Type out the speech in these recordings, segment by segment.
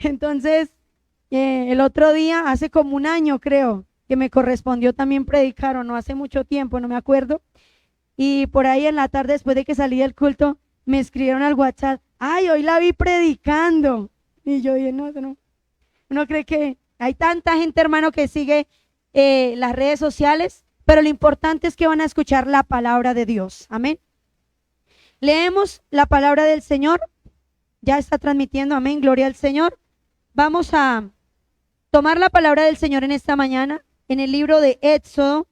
Entonces, el otro día, hace como un año creo, que me correspondió también predicar, o no hace mucho tiempo, no me acuerdo, y por ahí en la tarde, después de que salí del culto, me escribieron al WhatsApp, ay, hoy la vi predicando, y yo dije, no, no, uno cree que hay tanta gente, hermano, que sigue las redes sociales, pero lo importante es que van a escuchar la palabra de Dios, amén. Leemos la palabra del Señor, ya está transmitiendo, amén, gloria al Señor. Vamos a tomar la palabra del Señor en esta mañana, en el libro de Éxodo,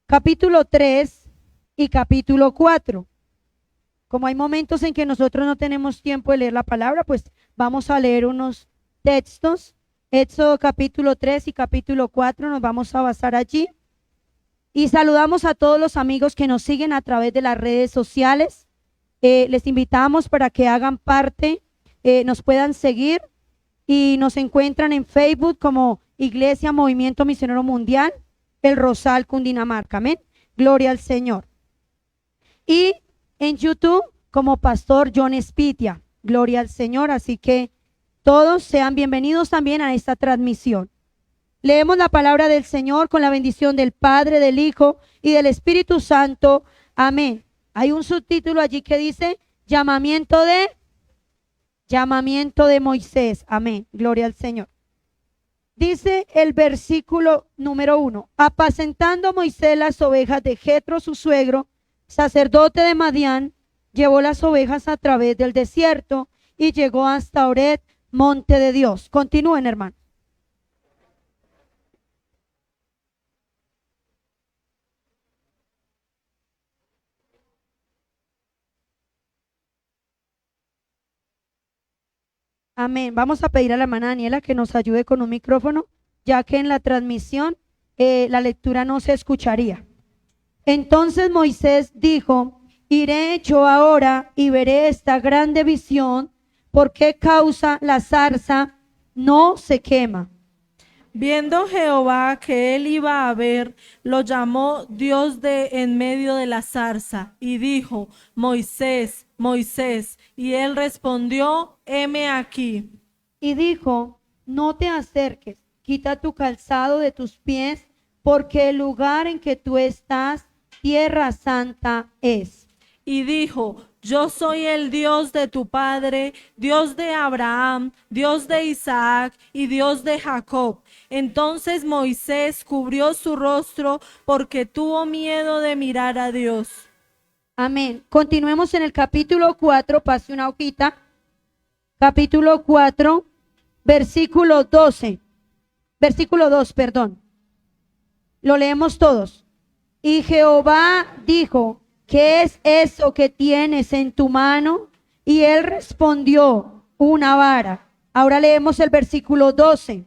capítulo 3 y capítulo 4. Como hay momentos en que nosotros no tenemos tiempo de leer la palabra, pues vamos a leer unos textos. Éxodo capítulo 3 y capítulo 4, nos vamos a basar allí. Y saludamos a todos los amigos que nos siguen a través de las redes sociales. Les invitamos para que hagan parte, nos puedan seguir y nos encuentran en Facebook como Iglesia Movimiento Misionero Mundial, El Rosal, Cundinamarca. Amén. Gloria al Señor. Y en YouTube como Pastor John Espitia. Gloria al Señor. Así que todos sean bienvenidos también a esta transmisión. Leemos la palabra del Señor con la bendición del Padre, del Hijo y del Espíritu Santo. Amén. Hay un subtítulo allí que dice llamamiento de Moisés. Amén. Gloria al Señor. Dice el versículo número 1. Apacentando Moisés las ovejas de Jetro, su suegro, sacerdote de Madián, llevó las ovejas a través del desierto y llegó hasta Horeb, monte de Dios. Continúen, hermano. Amén. Vamos a pedir a la hermana Daniela que nos ayude con un micrófono, ya que en la transmisión la lectura no se escucharía. Entonces Moisés dijo, iré yo ahora y veré esta grande visión, ¿por qué causa la zarza no se quema? Viendo Jehová que él iba a ver, lo llamó Dios de en medio de la zarza y dijo, Moisés, Moisés, y él respondió, heme aquí. Y dijo, no te acerques, quita tu calzado de tus pies, porque el lugar en que tú estás, tierra santa es. Y dijo, yo soy el Dios de tu padre, Dios de Abraham, Dios de Isaac y Dios de Jacob. Entonces Moisés cubrió su rostro porque tuvo miedo de mirar a Dios. Amén. Continuemos en el capítulo 4, pase una hojita. Capítulo 4, versículo 12. Versículo 2, perdón. Lo leemos todos. Y Jehová dijo, ¿qué es eso que tienes en tu mano? Y él respondió, una vara. Ahora leemos el versículo 12.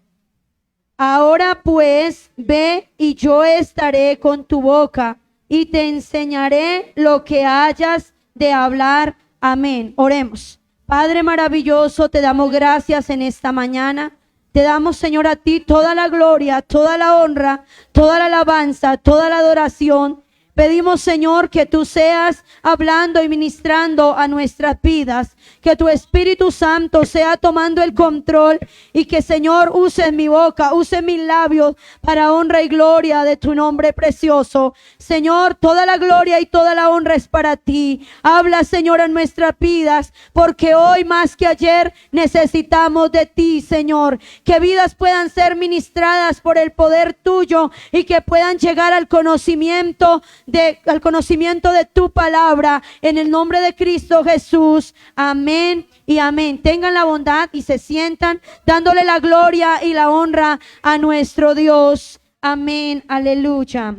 Ahora pues, ve y yo estaré con tu boca y te enseñaré lo que hayas de hablar. Amén. Oremos. Padre maravilloso, te damos gracias en esta mañana. Te damos, Señor, a ti toda la gloria, toda la honra, toda la alabanza, toda la adoración. Pedimos, Señor, que tú seas hablando y ministrando a nuestras vidas, que tu Espíritu Santo sea tomando el control y que, Señor, use mi boca, use mis labios para honra y gloria de tu nombre precioso. Señor, toda la gloria y toda la honra es para ti. Habla, Señor, en nuestras vidas, porque hoy más que ayer necesitamos de ti, Señor. Que vidas puedan ser ministradas por el poder tuyo y que puedan llegar al conocimiento de tu palabra, en el nombre de Cristo Jesús. Amén y amén. Tengan la bondad y se sientan dándole la gloria y la honra a nuestro Dios. Amén, aleluya.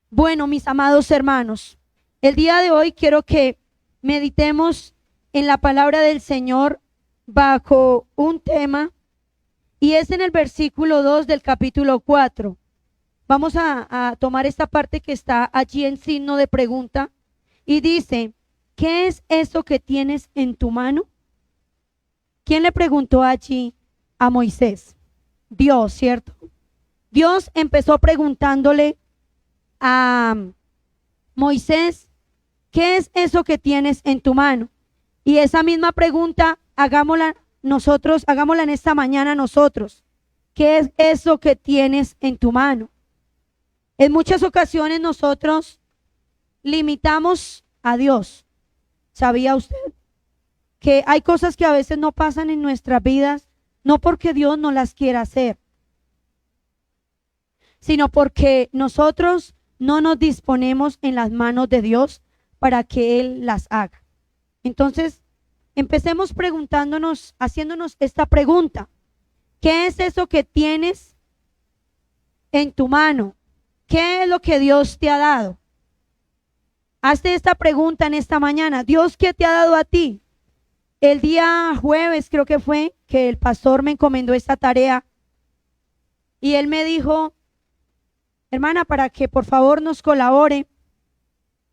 Bueno, mis amados hermanos, el día de hoy quiero que meditemos en la palabra del Señor bajo un tema, y es en el versículo 2 del capítulo 4. Vamos a tomar esta parte que está allí en signo de pregunta y dice, ¿qué es eso que tienes en tu mano? ¿Quién le preguntó allí a Moisés? Dios, ¿cierto? Dios empezó preguntándole a Moisés, ¿qué es eso que tienes en tu mano? Y esa misma pregunta hagámosla nosotros, hagámosla en esta mañana nosotros. ¿Qué es eso que tienes en tu mano? En muchas ocasiones nosotros limitamos a Dios. ¿Sabía usted que hay cosas que a veces no pasan en nuestras vidas, no porque Dios no las quiera hacer, sino porque nosotros no nos disponemos en las manos de Dios para que Él las haga? Entonces, empecemos preguntándonos, haciéndonos esta pregunta: ¿qué es eso que tienes en tu mano? ¿Qué es lo que Dios te ha dado? Hazte esta pregunta en esta mañana. ¿Dios qué te ha dado a ti? El día jueves creo que fue que el pastor me encomendó esta tarea y él me dijo: hermana, para que por favor nos colabore.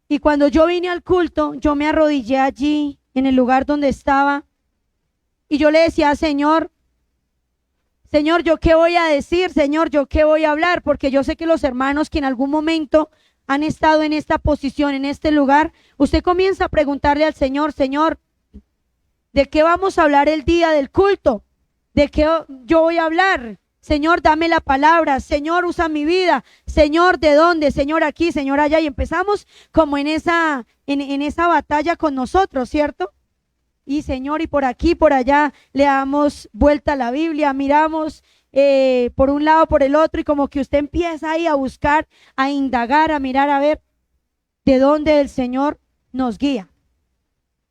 Y cuando yo vine al culto, yo me arrodillé allí en el lugar donde estaba y yo le decía: Señor, ¿yo qué voy a decir? Señor, ¿yo qué voy a hablar? Porque yo sé que los hermanos que en algún momento han estado en esta posición, en este lugar, usted comienza a preguntarle al Señor: Señor, ¿de qué vamos a hablar el día del culto? ¿De qué yo voy a hablar? Señor, dame la palabra. Señor, usa mi vida. Señor, ¿de dónde? Señor, aquí, Señor, allá. Y empezamos como en esa batalla con nosotros, ¿cierto? Y Señor, y por aquí, por allá, le damos vuelta a la Biblia, miramos por un lado, por el otro, y como que usted empieza ahí a buscar, a indagar, a mirar, a ver de dónde el Señor nos guía.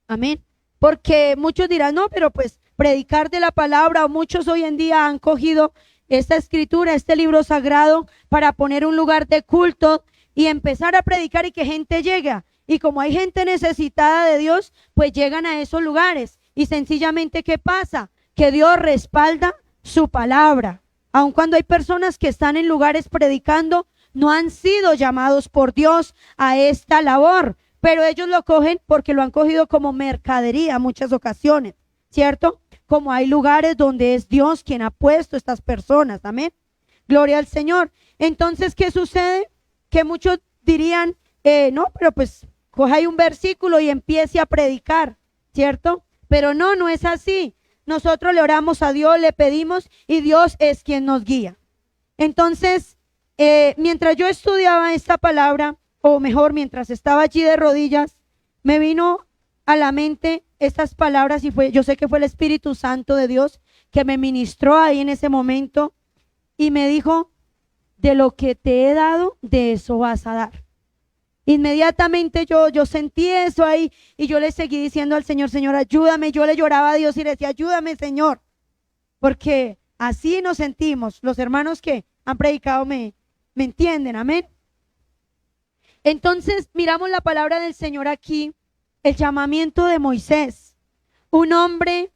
Amén. Porque muchos dirán: no, pero pues predicar de la palabra, o muchos hoy en día han cogido esta escritura, este libro sagrado, para poner un lugar de culto y empezar a predicar y que gente llegue. Y como hay gente necesitada de Dios, pues llegan a esos lugares. Y sencillamente, ¿qué pasa? Que Dios respalda su palabra. Aun cuando hay personas que están en lugares predicando, no han sido llamados por Dios a esta labor, pero ellos lo cogen porque lo han cogido como mercadería muchas ocasiones, ¿cierto? Como hay lugares donde es Dios quien ha puesto estas personas, amén. Gloria al Señor. Entonces, ¿qué sucede? Que muchos dirían: no, pero pues coja ahí un versículo y empiece a predicar, ¿cierto? Pero no es así. Nosotros le oramos a Dios, le pedimos y Dios es quien nos guía. Entonces, mientras yo estudiaba esta palabra, o mejor, mientras estaba allí de rodillas, me vino a la mente estas palabras y yo sé que fue el Espíritu Santo de Dios que me ministró ahí en ese momento y me dijo: de lo que te he dado, de eso vas a dar. Inmediatamente yo sentí eso ahí y yo le seguí diciendo al Señor: Señor, ayúdame. Yo le lloraba a Dios y le decía: ayúdame, Señor, porque así nos sentimos. Los hermanos que han predicado me entienden, amén. Entonces miramos la palabra del Señor aquí, el llamamiento de Moisés, un hombre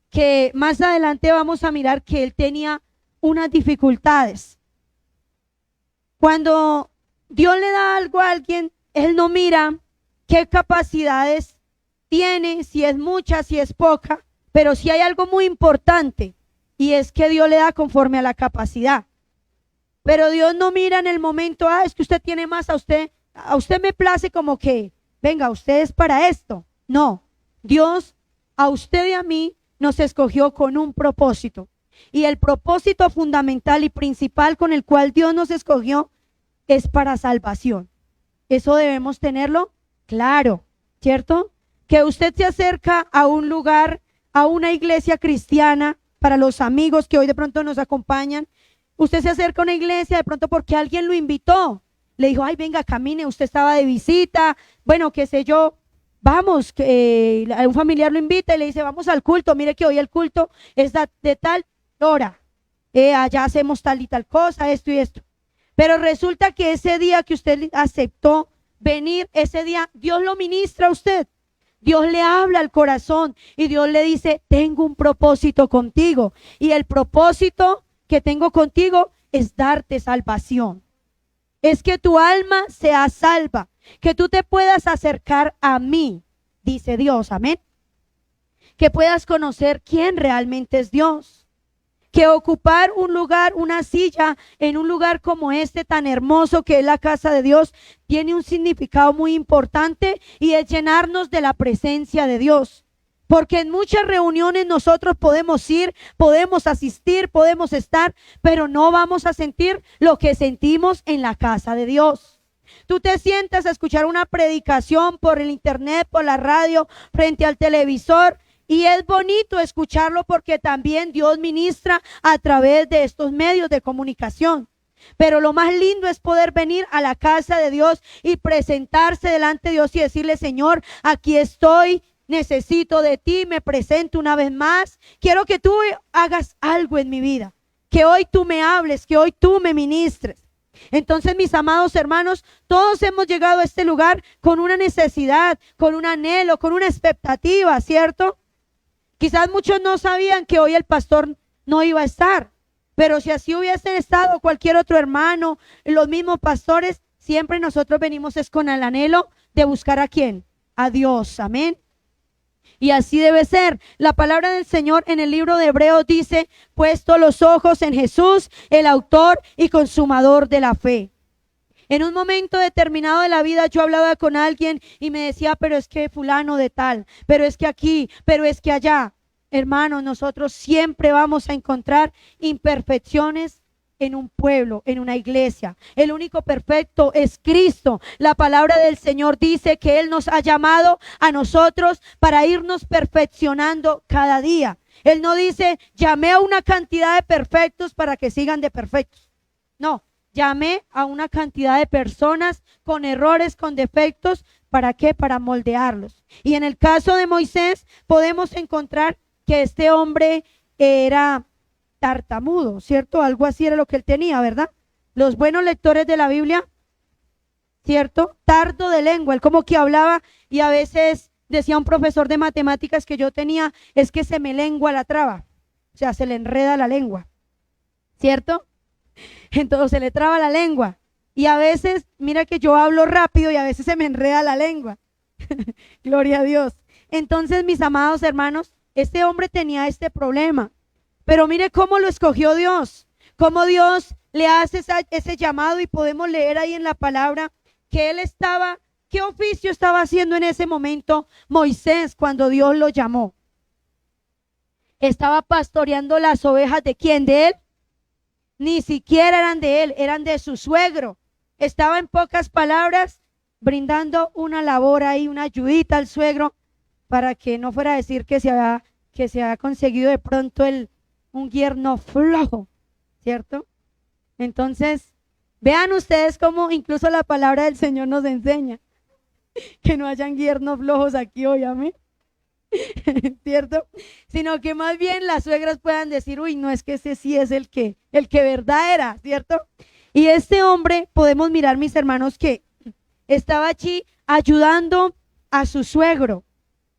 que más adelante vamos a mirar que él tenía unas dificultades. Cuando Dios le da algo a alguien, él no mira qué capacidades tiene, si es mucha, si es poca, pero sí hay algo muy importante y es que Dios le da conforme a la capacidad. Pero Dios no mira en el momento: es que usted tiene más, a usted me place como que, venga, usted es para esto. No, Dios a usted y a mí nos escogió con un propósito. Y el propósito fundamental y principal con el cual Dios nos escogió es para salvación. Eso debemos tenerlo claro, ¿cierto? Que usted se acerca a un lugar, a una iglesia cristiana, para los amigos que hoy de pronto nos acompañan. Usted se acerca a una iglesia de pronto porque alguien lo invitó. Le dijo: ay, venga, camine, usted estaba de visita, bueno, qué sé yo, vamos, que un familiar lo invita y le dice: vamos al culto, mire que hoy el culto es de tal hora, allá hacemos tal y tal cosa, esto y esto. Pero resulta que ese día que usted aceptó venir, ese día Dios lo ministra a usted, Dios le habla al corazón y Dios le dice: tengo un propósito contigo, y el propósito que tengo contigo es darte salvación. Es que tu alma sea salva, que tú te puedas acercar a mí, dice Dios, amén. Que puedas conocer quién realmente es Dios. Que ocupar un lugar, una silla en un lugar como este tan hermoso que es la casa de Dios, tiene un significado muy importante y es llenarnos de la presencia de Dios. Porque en muchas reuniones nosotros podemos ir, podemos asistir, podemos estar, pero no vamos a sentir lo que sentimos en la casa de Dios. Tú te sientas a escuchar una predicación por el internet, por la radio, frente al televisor, y es bonito escucharlo porque también Dios ministra a través de estos medios de comunicación. Pero lo más lindo es poder venir a la casa de Dios y presentarse delante de Dios y decirle: Señor, aquí estoy, necesito de ti, me presento una vez más. Quiero que tú hagas algo en mi vida, que hoy tú me hables, que hoy tú me ministres. Entonces, mis amados hermanos, todos hemos llegado a este lugar con una necesidad, con un anhelo, con una expectativa, ¿cierto? Quizás muchos no sabían que hoy el pastor no iba a estar, pero si así hubiesen estado cualquier otro hermano, los mismos pastores, siempre nosotros venimos es con el anhelo de buscar ¿a quién? A Dios, amén. Y así debe ser. La palabra del Señor en el libro de Hebreos dice: puesto los ojos en Jesús, el autor y consumador de la fe. En un momento determinado de la vida yo hablaba con alguien y me decía: pero es que fulano de tal, pero es que aquí, pero es que allá. Hermanos, nosotros siempre vamos a encontrar imperfecciones en un pueblo, en una iglesia. El único perfecto es Cristo. La palabra del Señor dice que Él nos ha llamado a nosotros para irnos perfeccionando cada día. Él no dice: llamé a una cantidad de perfectos para que sigan de perfectos. No, llamé a una cantidad de personas con errores, con defectos. ¿Para qué? Para moldearlos. Y en el caso de Moisés podemos encontrar que este hombre era tartamudo, ¿cierto? Algo así era lo que él tenía, ¿verdad? Los buenos lectores de la Biblia, ¿cierto? Tardo de lengua, él como que hablaba y a veces decía un profesor de matemáticas que yo tenía: es que se me lengua la traba, o sea, se le enreda la lengua, ¿cierto? Entonces se le traba la lengua y a veces, mira que yo hablo rápido y a veces se me enreda la lengua. Gloria a Dios. Entonces, mis amados hermanos, este hombre tenía este problema. Pero mire cómo lo escogió Dios, cómo Dios le hace ese llamado, y podemos leer ahí en la palabra que él estaba, ¿qué oficio estaba haciendo en ese momento Moisés cuando Dios lo llamó? Estaba pastoreando las ovejas ¿de quién? ¿De él? Ni siquiera eran de él, eran de su suegro. Estaba, en pocas palabras, brindando una labor ahí, una ayudita al suegro, para que no fuera a decir que se había conseguido de pronto un yerno flojo, ¿cierto? Entonces, vean ustedes cómo incluso la palabra del Señor nos enseña que no hayan yernos flojos aquí hoy, amén, ¿cierto? Sino que más bien las suegras puedan decir: uy, no, es que ese sí es el que verdad era, ¿cierto? Y este hombre, podemos mirar, mis hermanos, que estaba allí ayudando a su suegro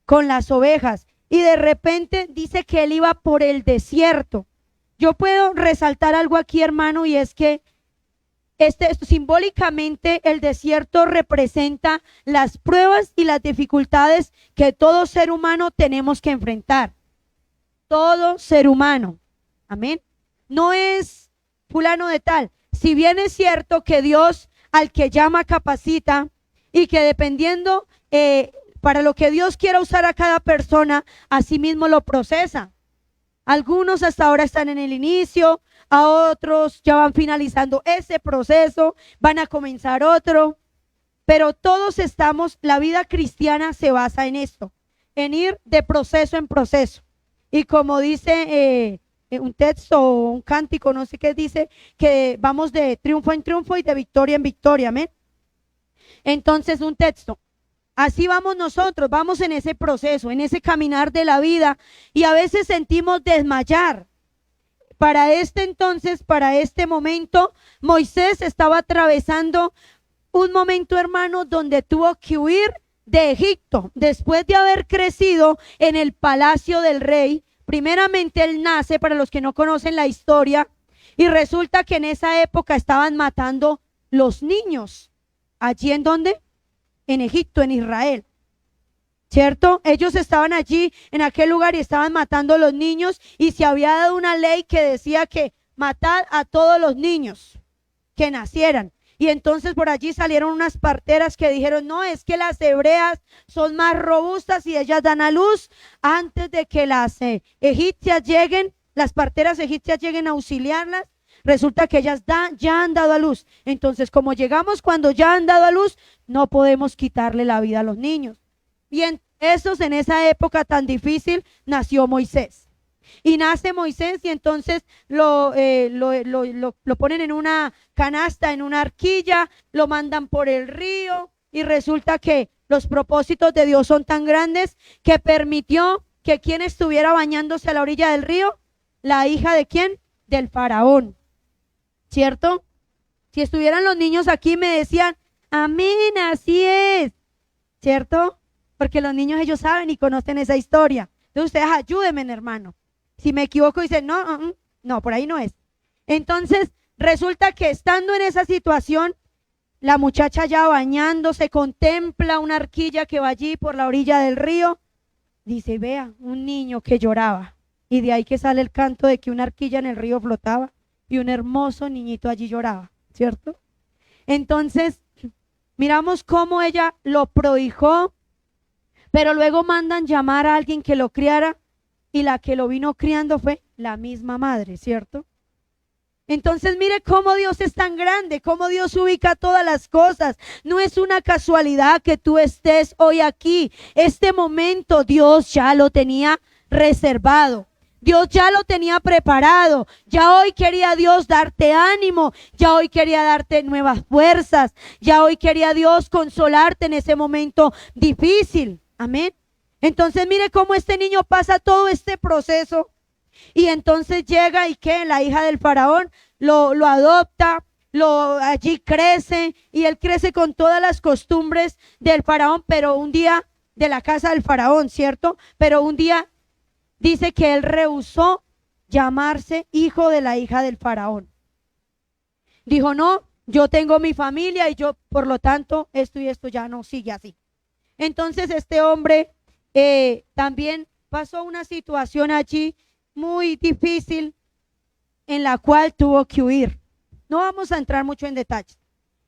con las ovejas. Y de repente dice que él iba por el desierto. Yo puedo resaltar algo aquí, hermano, y es que simbólicamente el desierto representa las pruebas y las dificultades que todo ser humano tenemos que enfrentar. Todo ser humano. Amén. No es fulano de tal. Si bien es cierto que Dios al que llama capacita, y que dependiendo para lo que Dios quiera usar a cada persona, así mismo lo procesa. Algunos hasta ahora están en el inicio, a otros ya van finalizando ese proceso, van a comenzar otro, pero todos estamos, la vida cristiana se basa en esto, en ir de proceso en proceso. Y como dice un texto o un cántico, no sé qué dice, que vamos de triunfo en triunfo y de victoria en victoria, amén. Entonces, un texto. Así vamos nosotros, vamos en ese proceso, en ese caminar de la vida, y a veces sentimos desmayar. Para este momento, Moisés estaba atravesando un momento, hermano, donde tuvo que huir de Egipto. Después de haber crecido en el palacio del rey, primeramente él nace, para los que no conocen la historia, y resulta que en esa época estaban matando los niños. ¿Allí en dónde? En Egipto, en Israel, ¿cierto? Ellos estaban allí en aquel lugar y estaban matando a los niños, y se había dado una ley que decía que matad a todos los niños que nacieran. Y entonces por allí salieron unas parteras que dijeron, no, es que las hebreas son más robustas y ellas dan a luz antes de que las egipcias lleguen, las parteras egipcias lleguen a auxiliarlas. Resulta que ellas ya han dado a luz. Entonces, como llegamos cuando ya han dado a luz, no podemos quitarle la vida a los niños. Y en esa época tan difícil, nació Moisés. Y nace Moisés y entonces lo ponen en una canasta, en una arquilla, lo mandan por el río y resulta que los propósitos de Dios son tan grandes que permitió que quien estuviera bañándose a la orilla del río, la hija de quién, del faraón, ¿cierto? Si estuvieran los niños aquí me decían, amén, así es, ¿cierto? Porque los niños ellos saben y conocen esa historia. Entonces ustedes ayúdenme, hermano. Si me equivoco, dicen, no, por ahí no es. Entonces, resulta que estando en esa situación, la muchacha ya bañándose, contempla una arquilla que va allí por la orilla del río. Dice, vea, un niño que lloraba. Y de ahí que sale el canto de que una arquilla en el río flotaba y un hermoso niñito allí lloraba, ¿cierto? Entonces, miramos cómo ella lo prohijó, pero luego mandan llamar a alguien que lo criara. Y la que lo vino criando fue la misma madre, ¿cierto? Entonces mire cómo Dios es tan grande, cómo Dios ubica todas las cosas. No es una casualidad que tú estés hoy aquí. Este momento Dios ya lo tenía reservado. Dios ya lo tenía preparado. Ya hoy quería Dios darte ánimo. Ya hoy quería darte nuevas fuerzas. Ya hoy quería Dios consolarte en ese momento difícil. Amén. Entonces mire cómo este niño pasa todo este proceso y entonces llega y que la hija del faraón lo adopta, allí crece y él crece con todas las costumbres del faraón, pero un día de la casa del faraón, ¿cierto? Pero un día dice que él rehusó llamarse hijo de la hija del faraón. Dijo, no, yo tengo mi familia y yo, por lo tanto, esto y esto ya no sigue así. Entonces este hombre también pasó una situación allí muy difícil en la cual tuvo que huir. No vamos a entrar mucho en detalles.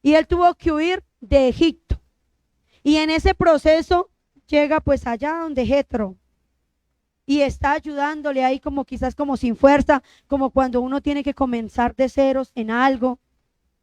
Y él tuvo que huir de Egipto. Y en ese proceso llega pues allá donde Jetro y está ayudándole ahí como quizás como sin fuerza, como cuando uno tiene que comenzar de ceros en algo,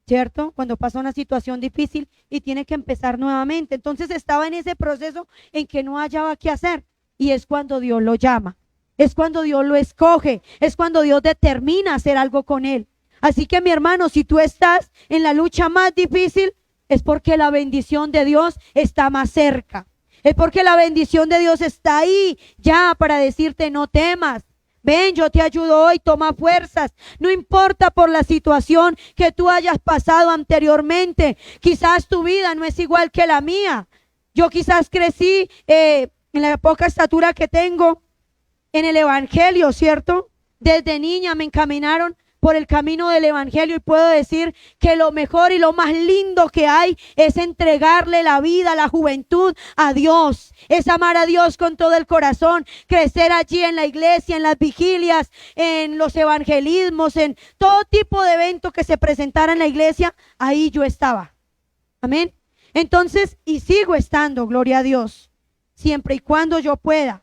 ¿cierto? Cuando pasa una situación difícil y tiene que empezar nuevamente. Entonces estaba en ese proceso en que no hallaba qué hacer y es cuando Dios lo llama, es cuando Dios lo escoge, es cuando Dios determina hacer algo con él. Así que mi hermano, si tú estás en la lucha más difícil, es porque la bendición de Dios está más cerca. Es porque la bendición de Dios está ahí ya para decirte no temas. Ven, yo te ayudo hoy, toma fuerzas. No importa por la situación que tú hayas pasado anteriormente. Quizás tu vida no es igual que la mía. Yo quizás crecí en la poca estatura que tengo en el evangelio, ¿cierto? Desde niña me encaminaron por el camino del evangelio y puedo decir que lo mejor y lo más lindo que hay es entregarle la vida, la juventud a Dios, es amar a Dios con todo el corazón, crecer allí en la iglesia, en las vigilias, en los evangelismos, en todo tipo de evento que se presentara en la iglesia, ahí yo estaba. Amén. Entonces, y sigo estando, gloria a Dios, siempre y cuando yo pueda.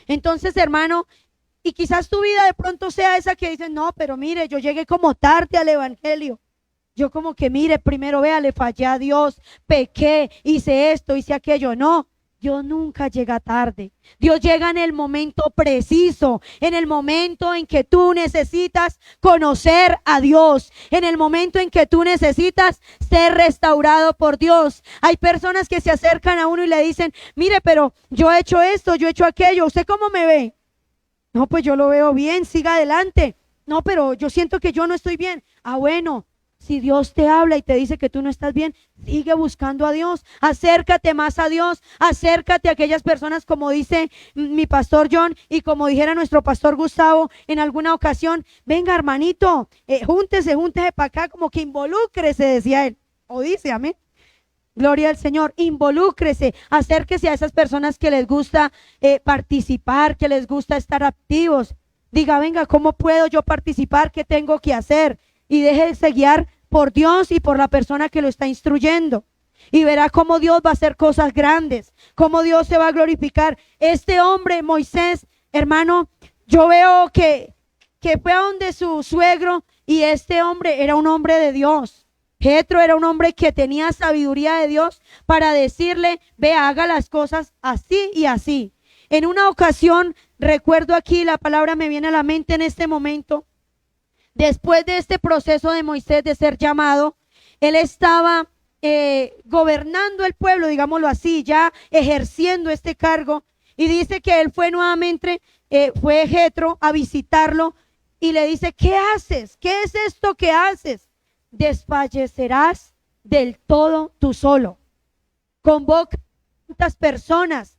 Entonces, hermano, y quizás tu vida de pronto sea esa que dices, no, pero mire, yo llegué como tarde al evangelio. Yo como que mire, primero vea, le fallé a Dios, pequé, hice esto, hice aquello. No, Dios nunca llega tarde. Dios llega en el momento preciso, en el momento en que tú necesitas conocer a Dios, en el momento en que tú necesitas ser restaurado por Dios. Hay personas que se acercan a uno y le dicen, mire, pero yo he hecho esto, yo he hecho aquello, ¿usted cómo me ve? No, pues yo lo veo bien, siga adelante. No, pero yo siento que yo no estoy bien. Ah, bueno, si Dios te habla y te dice que tú no estás bien, sigue buscando a Dios, acércate más a Dios, acércate a aquellas personas como dice mi pastor John y como dijera nuestro pastor Gustavo en alguna ocasión, venga hermanito, júntese para acá, como que involúcrese, decía él, o dice, amén. Gloria al Señor, involúcrese, acérquese a esas personas que les gusta participar, que les gusta estar activos. Diga, venga, ¿cómo puedo yo participar? ¿Qué tengo que hacer? Y déjese guiar por Dios y por la persona que lo está instruyendo. Y verá cómo Dios va a hacer cosas grandes, cómo Dios se va a glorificar. Este hombre, Moisés, hermano, yo veo que fue a donde su suegro, y este hombre era un hombre de Dios. Jetro era un hombre que tenía sabiduría de Dios para decirle, ve, haga las cosas así y así. En una ocasión, recuerdo aquí, la palabra me viene a la mente en este momento, después de este proceso de Moisés de ser llamado, él estaba gobernando el pueblo, digámoslo así, ya ejerciendo este cargo, y dice que él fue nuevamente, fue Jetro a visitarlo y le dice, ¿qué haces? ¿Qué es esto que haces? Desfallecerás del todo tú solo. Convoca a tantas personas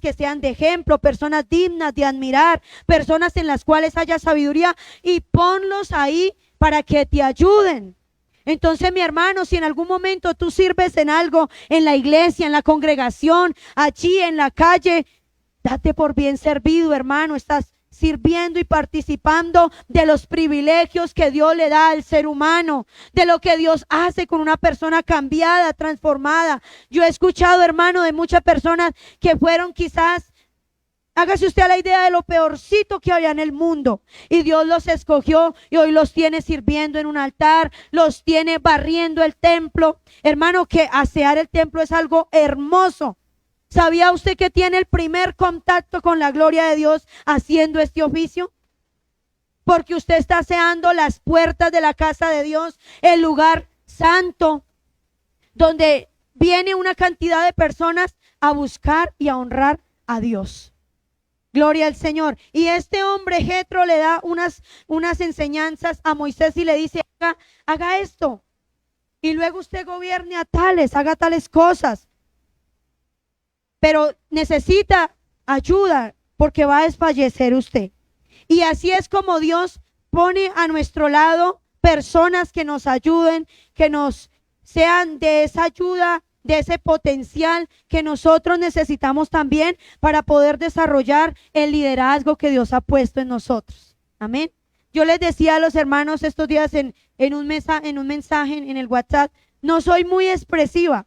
que sean de ejemplo, personas dignas de admirar, personas en las cuales haya sabiduría, y ponlos ahí para que te ayuden. Entonces, mi hermano, si en algún momento tú sirves en algo, en la iglesia, en la congregación, allí en la calle, date por bien servido, hermano. Estás sirviendo y participando de los privilegios que Dios le da al ser humano, de lo que Dios hace con una persona cambiada, transformada. Yo he escuchado, hermano, de muchas personas que fueron quizás, hágase usted a la idea de lo peorcito que había en el mundo, y Dios los escogió y hoy los tiene sirviendo en un altar, los tiene barriendo el templo. Hermano, que asear el templo es algo hermoso. ¿Sabía usted que tiene el primer contacto con la gloria de Dios haciendo este oficio? Porque usted está aseando las puertas de la casa de Dios, el lugar santo, donde viene una cantidad de personas a buscar y a honrar a Dios. Gloria al Señor. Y este hombre Jetro le da unas enseñanzas a Moisés y le dice, haga esto. Y luego usted gobierne a tales, haga tales cosas. Pero necesita ayuda porque va a desfallecer usted. Y así es como Dios pone a nuestro lado personas que nos ayuden, que nos sean de esa ayuda, de ese potencial que nosotros necesitamos también para poder desarrollar el liderazgo que Dios ha puesto en nosotros. Amén. Yo les decía a los hermanos estos días en un mensaje en el WhatsApp, no soy muy expresiva,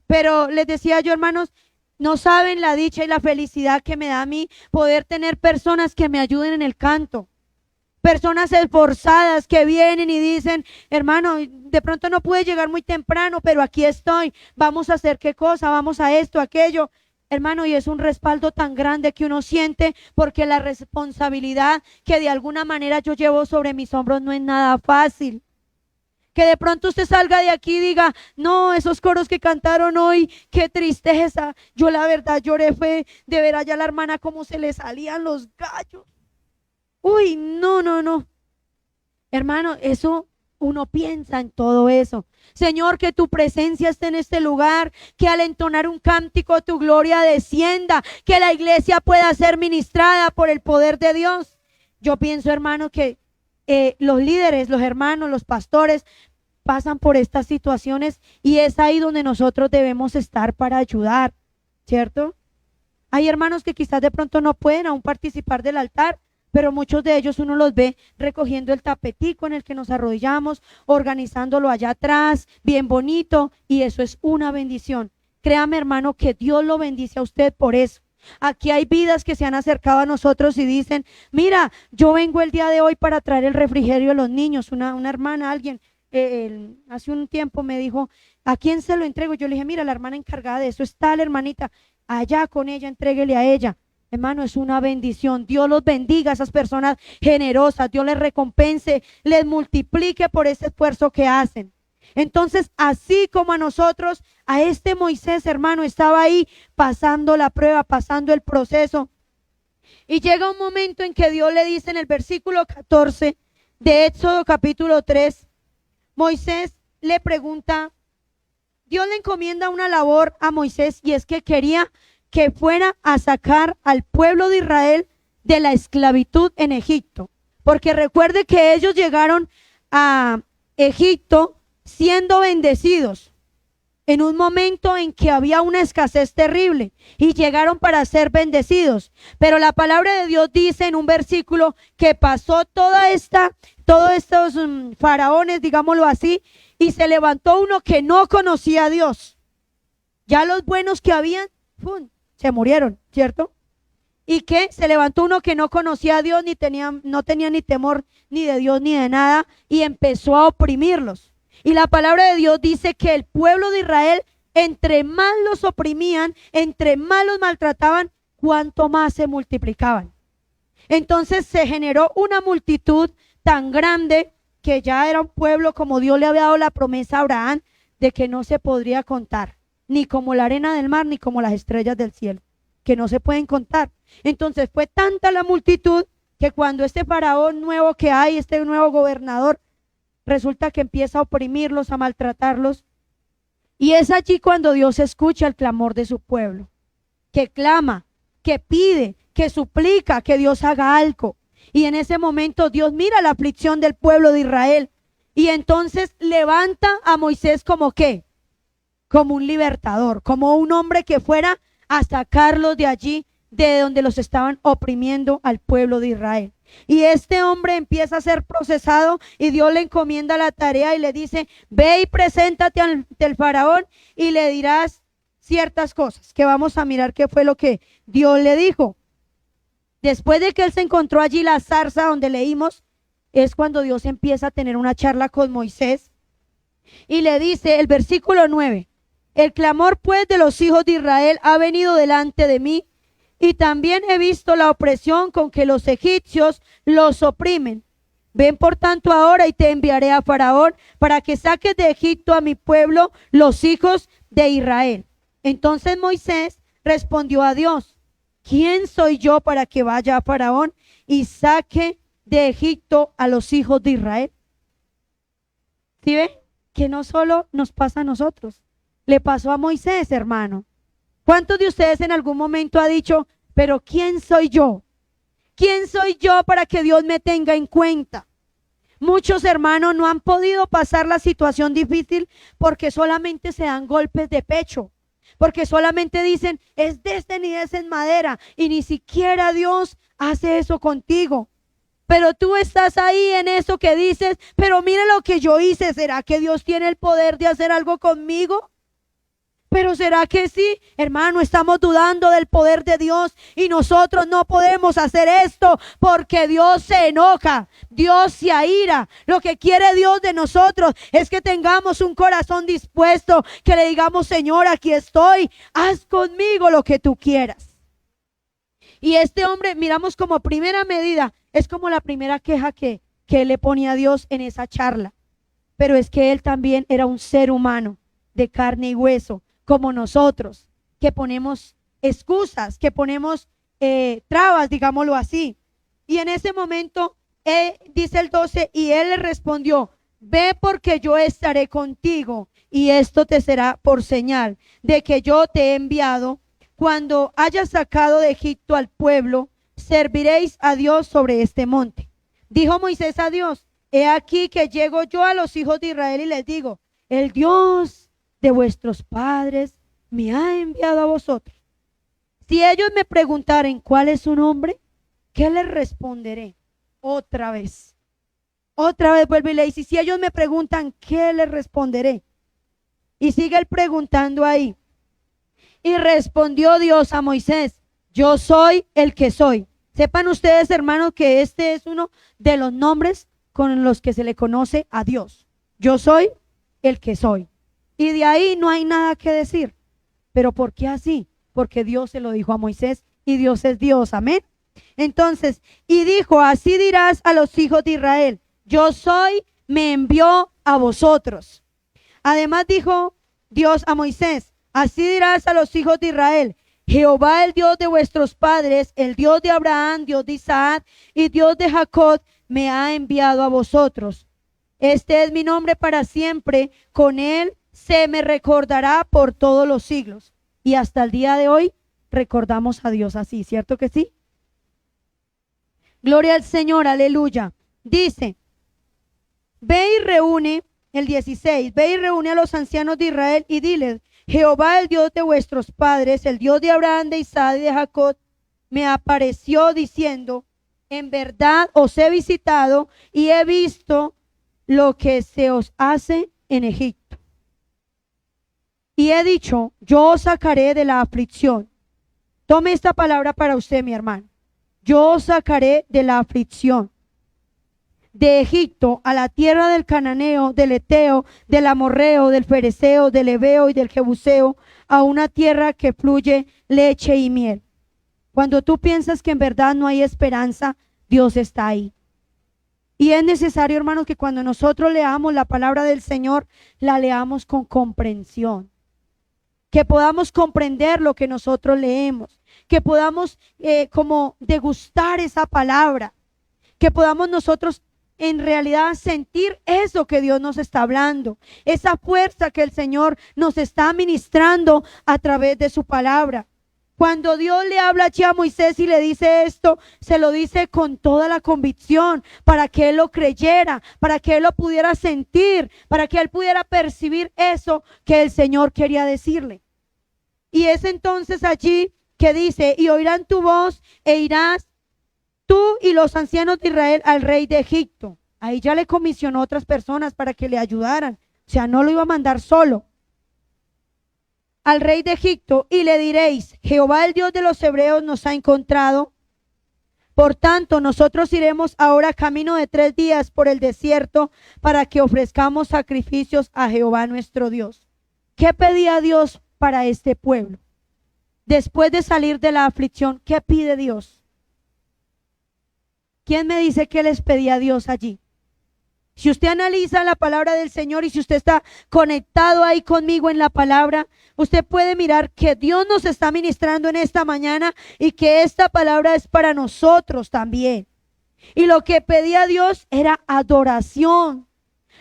pero les decía yo, hermanos, no saben la dicha y la felicidad que me da a mí poder tener personas que me ayuden en el canto. Personas esforzadas que vienen y dicen, hermano, de pronto no pude llegar muy temprano, pero aquí estoy, vamos a hacer qué cosa, vamos a esto, aquello. Hermano, y es un respaldo tan grande que uno siente, porque la responsabilidad que de alguna manera yo llevo sobre mis hombros no es nada fácil. Que de pronto usted salga de aquí y diga, no, esos coros que cantaron hoy, qué tristeza. Yo la verdad lloré, fue de ver allá a la hermana cómo se le salían los gallos. Uy, no. Hermano, eso uno piensa en todo eso. Señor, que tu presencia esté en este lugar, que al entonar un cántico tu gloria descienda, que la iglesia pueda ser ministrada por el poder de Dios. Yo pienso, hermano, que los líderes, los hermanos, los pastores pasan por estas situaciones y es ahí donde nosotros debemos estar para ayudar, ¿cierto? Hay hermanos que quizás de pronto no pueden aún participar del altar, pero muchos de ellos uno los ve recogiendo el tapetico en el que nos arrodillamos, organizándolo allá atrás, bien bonito, y eso es una bendición. Créame, hermano, que Dios lo bendice a usted por eso. Aquí hay vidas que se han acercado a nosotros y dicen, mira, yo vengo el día de hoy para traer el refrigerio a los niños. Una hermana, alguien, hace un tiempo me dijo, ¿a quién se lo entrego? Yo le dije, mira, la hermana encargada de eso está la hermanita, allá con ella, entréguele a ella. Hermano, es una bendición. Dios los bendiga a esas personas generosas. Dios les recompense, les multiplique por ese esfuerzo que hacen. Entonces, así como a nosotros, a este Moisés, hermano, estaba ahí pasando la prueba, pasando el proceso. Y llega un momento en que Dios le dice en el versículo 14 de Éxodo capítulo 3, Moisés le pregunta, Dios le encomienda una labor a Moisés, y es que quería que fuera a sacar al pueblo de Israel de la esclavitud en Egipto. Porque recuerde que ellos llegaron a Egipto siendo bendecidos. en un momento en que había una escasez terrible y llegaron para ser bendecidos. Pero la palabra de Dios dice en un versículo que pasó todos estos faraones, digámoslo así, y se levantó uno que no conocía a Dios. Ya los buenos que habían, ¡pum!, se murieron, ¿cierto? Y que se levantó uno que no conocía a Dios, no tenía ni temor ni de Dios ni de nada, y empezó a oprimirlos. Y la palabra de Dios dice que el pueblo de Israel, entre más los oprimían, entre más los maltrataban, cuanto más se multiplicaban. Entonces se generó una multitud tan grande que ya era un pueblo, como Dios le había dado la promesa a Abraham, de que no se podría contar, ni como la arena del mar, ni como las estrellas del cielo, que no se pueden contar. Entonces fue tanta la multitud que cuando este faraón nuevo que hay, este nuevo gobernador, resulta que empieza a oprimirlos, a maltratarlos. Y es allí cuando Dios escucha el clamor de su pueblo, que clama, que pide, que suplica que Dios haga algo. Y en ese momento Dios mira la aflicción del pueblo de Israel y entonces levanta a Moisés como ¿qué? Como un libertador, como un hombre que fuera a sacarlos de allí, de donde los estaban oprimiendo al pueblo de Israel. Y este hombre empieza a ser procesado y Dios le encomienda la tarea y le dice: ve y preséntate ante el faraón y le dirás ciertas cosas, que vamos a mirar qué fue lo que Dios le dijo. Después de que él se encontró allí la zarza donde leímos, es cuando Dios empieza a tener una charla con Moisés y le dice, el versículo 9: el clamor pues de los hijos de Israel ha venido delante de mí, y también he visto la opresión con que los egipcios los oprimen. Ven por tanto ahora y te enviaré a Faraón para que saques de Egipto a mi pueblo, los hijos de Israel. Entonces Moisés respondió a Dios: ¿quién soy yo para que vaya a Faraón y saque de Egipto a los hijos de Israel? ¿Sí ve? Que no solo nos pasa a nosotros, le pasó a Moisés, hermano. ¿Cuántos de ustedes en algún momento ha dicho, pero quién soy yo? ¿Quién soy yo para que Dios me tenga en cuenta? Muchos hermanos no han podido pasar la situación difícil porque solamente se dan golpes de pecho, porque solamente dicen, es de este ni de ese en madera, y ni siquiera Dios hace eso contigo. Pero tú estás ahí en eso que dices, pero mire lo que yo hice, ¿será que Dios tiene el poder de hacer algo conmigo? Pero ¿será que sí? Hermano, estamos dudando del poder de Dios y nosotros no podemos hacer esto porque Dios se enoja, Dios se aira. Lo que quiere Dios de nosotros es que tengamos un corazón dispuesto, que le digamos, Señor, aquí estoy, haz conmigo lo que tú quieras. Y este hombre, miramos como primera medida, es como la primera queja que le ponía a Dios en esa charla. Pero es que él también era un ser humano de carne y hueso, como nosotros, que ponemos excusas, que ponemos trabas, digámoslo así. Y en ese momento, dice el 12, y él le respondió: ve, porque yo estaré contigo, y esto te será por señal de que yo te he enviado. Cuando hayas sacado de Egipto al pueblo, serviréis a Dios sobre este monte. Dijo Moisés a Dios: he aquí que llego yo a los hijos de Israel y les digo, el Dios de vuestros padres me ha enviado a vosotros. Si ellos me preguntaren cuál es su nombre, ¿qué les responderé? Otra vez vuelve y le dice, si ellos me preguntan, ¿qué les responderé? Y sigue él preguntando ahí. Y respondió Dios a Moisés: yo soy el que soy. Sepan ustedes, hermanos, que este es uno de los nombres con los que se le conoce a Dios. Yo soy el que soy. Y de ahí no hay nada que decir. ¿Pero por qué así? Porque Dios se lo dijo a Moisés y Dios es Dios, amén. Entonces, y dijo, así dirás a los hijos de Israel, yo soy, me envió a vosotros. Además dijo Dios a Moisés, así dirás a los hijos de Israel, Jehová, el Dios de vuestros padres, el Dios de Abraham, Dios de Isaac y Dios de Jacob, me ha enviado a vosotros. Este es mi nombre para siempre, con él se me recordará por todos los siglos. Y hasta el día de hoy recordamos a Dios así, ¿cierto que sí? Gloria al Señor, aleluya. Dice, ve y reúne el 16, ve y reúne a los ancianos de Israel y diles: Jehová, el Dios de vuestros padres, el Dios de Abraham, de Isaac y de Jacob, me apareció diciendo: en verdad os he visitado y he visto lo que se os hace en Egipto. Y he dicho: yo os sacaré de la aflicción. Tome esta palabra para usted, mi hermano. Yo os sacaré de la aflicción de Egipto a la tierra del cananeo, del eteo, del amorreo, del fereceo, del heveo y del jebuseo, a una tierra que fluye leche y miel. Cuando tú piensas que en verdad no hay esperanza, Dios está ahí. Y es necesario, hermanos, que cuando nosotros leamos la palabra del Señor, la leamos con comprensión. Que podamos comprender lo que nosotros leemos. Que podamos como degustar esa palabra. Que podamos nosotros en realidad sentir eso que Dios nos está hablando. Esa fuerza que el Señor nos está ministrando a través de su palabra. Cuando Dios le habla aquí a Moisés y le dice esto, se lo dice con toda la convicción, para que él lo creyera, para que él lo pudiera sentir, para que él pudiera percibir eso que el Señor quería decirle. Y es entonces allí que dice: y oirán tu voz e irás tú y los ancianos de Israel al rey de Egipto. Ahí ya le comisionó otras personas para que le ayudaran. O sea, no lo iba a mandar solo. Al rey de Egipto, y le diréis: Jehová, el Dios de los hebreos, nos ha encontrado. Por tanto, nosotros iremos ahora camino de 3 días por el desierto para que ofrezcamos sacrificios a Jehová nuestro Dios. ¿Qué pedía Dios para este pueblo? Después de salir de la aflicción, ¿qué pide Dios? ¿Quién me dice qué les pedía Dios allí? Si usted analiza la palabra del Señor y si usted está conectado ahí conmigo en la palabra, usted puede mirar que Dios nos está ministrando en esta mañana y que esta palabra es para nosotros también. Y lo que pedía Dios era adoración.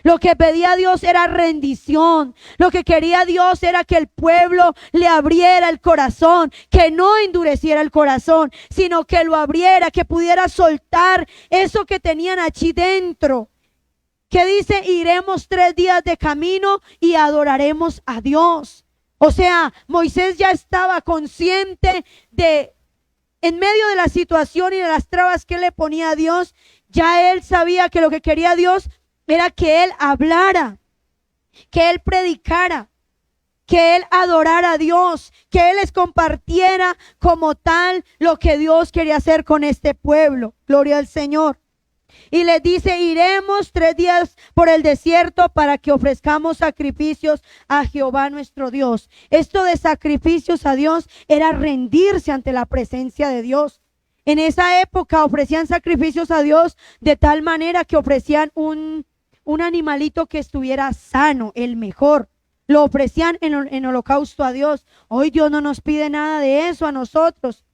Lo que pedía Dios era rendición. Lo que quería Dios era que el pueblo le abriera el corazón, que no endureciera el corazón, sino que lo abriera, que pudiera soltar eso que tenían allí dentro. Que dice: iremos 3 días de camino y adoraremos a Dios. O sea, Moisés ya estaba consciente de, en medio de la situación y de las trabas que le ponía a Dios, ya él sabía que lo que quería Dios era que él hablara, que él predicara, que él adorara a Dios, que él les compartiera como tal lo que Dios quería hacer con este pueblo. Gloria al Señor. Y les dice: iremos 3 días por el desierto para que ofrezcamos sacrificios a Jehová nuestro Dios. Esto de sacrificios a Dios era rendirse ante la presencia de Dios. En esa época ofrecían sacrificios a Dios de tal manera que ofrecían un animalito que estuviera sano, el mejor. Lo ofrecían en holocausto a Dios. Hoy Dios no nos pide nada de eso a nosotros.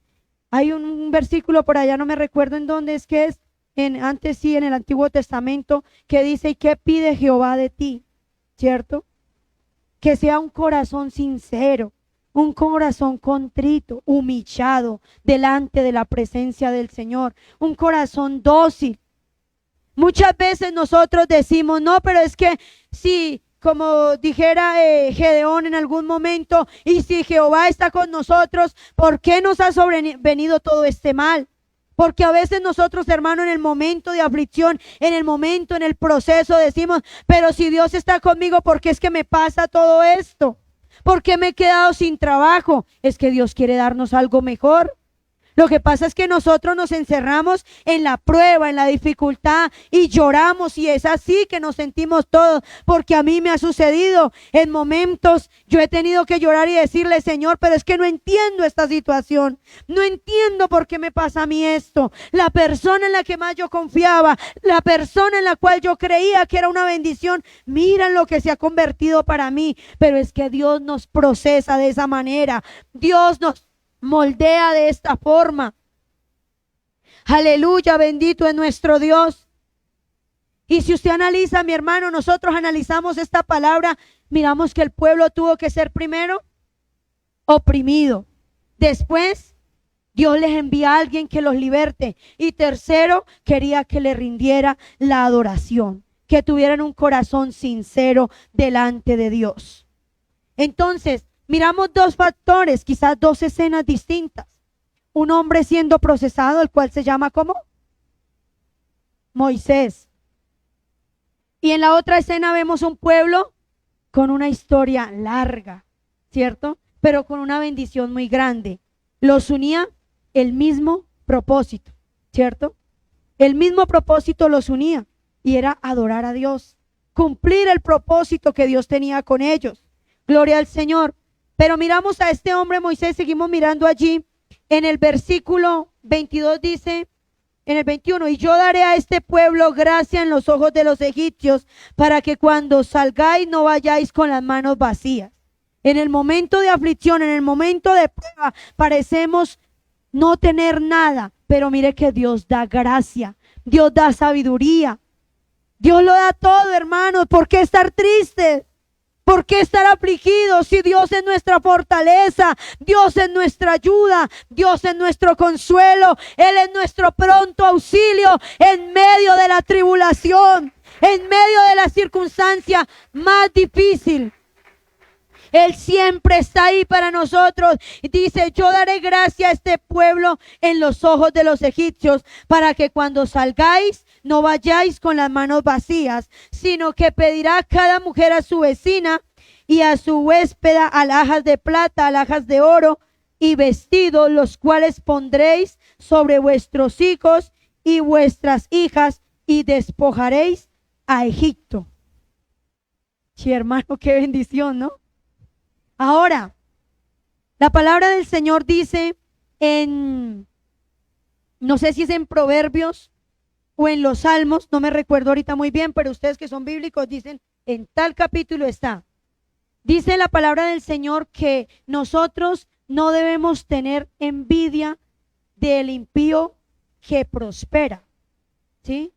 Hay un versículo por allá, no me recuerdo en dónde es que es, antes sí, en el Antiguo Testamento, que dice: ¿y qué pide Jehová de ti? ¿Cierto? Que sea un corazón sincero, un corazón contrito, humillado delante de la presencia del Señor, un corazón dócil. Muchas veces nosotros decimos: no, pero es que si, como dijera Gedeón en algún momento, y si Jehová está con nosotros, ¿por qué nos ha sobrevenido todo este mal? Porque a veces nosotros, hermano, en el momento de aflicción, en el momento, en el proceso, decimos: pero si Dios está conmigo, ¿por qué es que me pasa todo esto? ¿Por qué me he quedado sin trabajo? Es que Dios quiere darnos algo mejor. Lo que pasa es que nosotros nos encerramos en la prueba, en la dificultad y lloramos, y es así que nos sentimos todos, porque a mí me ha sucedido en momentos, yo he tenido que llorar y decirle: Señor, pero es que no entiendo esta situación, no entiendo por qué me pasa a mí esto. La persona en la que más yo confiaba, la persona en la cual yo creía que era una bendición, mira lo que se ha convertido para mí. Pero es que Dios nos procesa de esa manera, Dios nos moldea de esta forma. Aleluya, bendito es nuestro Dios. Y si usted analiza, mi hermano, nosotros analizamos esta palabra, miramos que el pueblo tuvo que ser primero oprimido. Después, Dios les envía a alguien que los liberte. Y tercero, quería que le rindiera la adoración. que tuvieran un corazón sincero delante de Dios. Entonces, miramos dos factores, quizás dos escenas distintas. Un hombre siendo procesado, el cual se llama ¿cómo? Moisés. Y en la otra escena vemos un pueblo con una historia larga, ¿cierto? Pero con una bendición muy grande. Los unía el mismo propósito, ¿cierto? El mismo propósito los unía y era adorar a Dios, cumplir el propósito que Dios tenía con ellos. Gloria al Señor. Pero miramos a este hombre Moisés, seguimos mirando allí. En el versículo 22 dice, en el 21, y yo daré a este pueblo gracia en los ojos de los egipcios, para que cuando salgáis no vayáis con las manos vacías. En el momento de aflicción, en el momento de prueba, parecemos no tener nada, pero mire que Dios da gracia, Dios da sabiduría, Dios lo da todo, hermanos. ¿Por qué estar tristes? ¿Por qué estar afligidos si Dios es nuestra fortaleza? Dios es nuestra ayuda, Dios es nuestro consuelo, Él es nuestro pronto auxilio en medio de la tribulación, en medio de la circunstancia más difícil. Él siempre está ahí para nosotros. Y dice, yo daré gracia a este pueblo en los ojos de los egipcios, para que cuando salgáis no vayáis con las manos vacías, sino que pedirá cada mujer a su vecina y a su huéspeda alhajas de plata, alhajas de oro y vestidos, los cuales pondréis sobre vuestros hijos y vuestras hijas, y despojaréis a Egipto. Sí, hermano, qué bendición, ¿no? Ahora, la palabra del Señor dice no sé si es en Proverbios o en los Salmos, no me recuerdo ahorita muy bien, pero ustedes que son bíblicos dicen, en tal capítulo está. Dice la palabra del Señor que nosotros no debemos tener envidia del impío que prospera, ¿sí?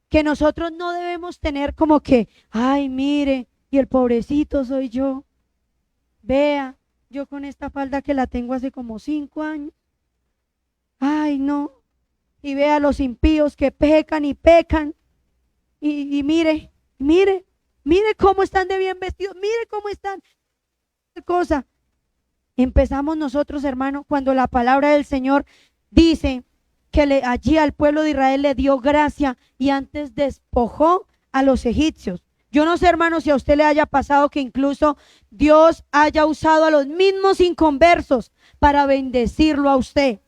Que nosotros no debemos tener como que, ay, mire, y el pobrecito soy yo. Vea, yo con esta falda que la tengo hace como 5 años. Ay, no. Y vea los impíos que pecan y pecan. Y mire cómo están de bien vestidos. Mire cómo están. Cosa. Empezamos nosotros, hermano, cuando la palabra del Señor dice que allí al pueblo de Israel le dio gracia y antes despojó a los egipcios. Yo no sé, hermano, si a usted le haya pasado que incluso Dios haya usado a los mismos inconversos para bendecirlo a usted,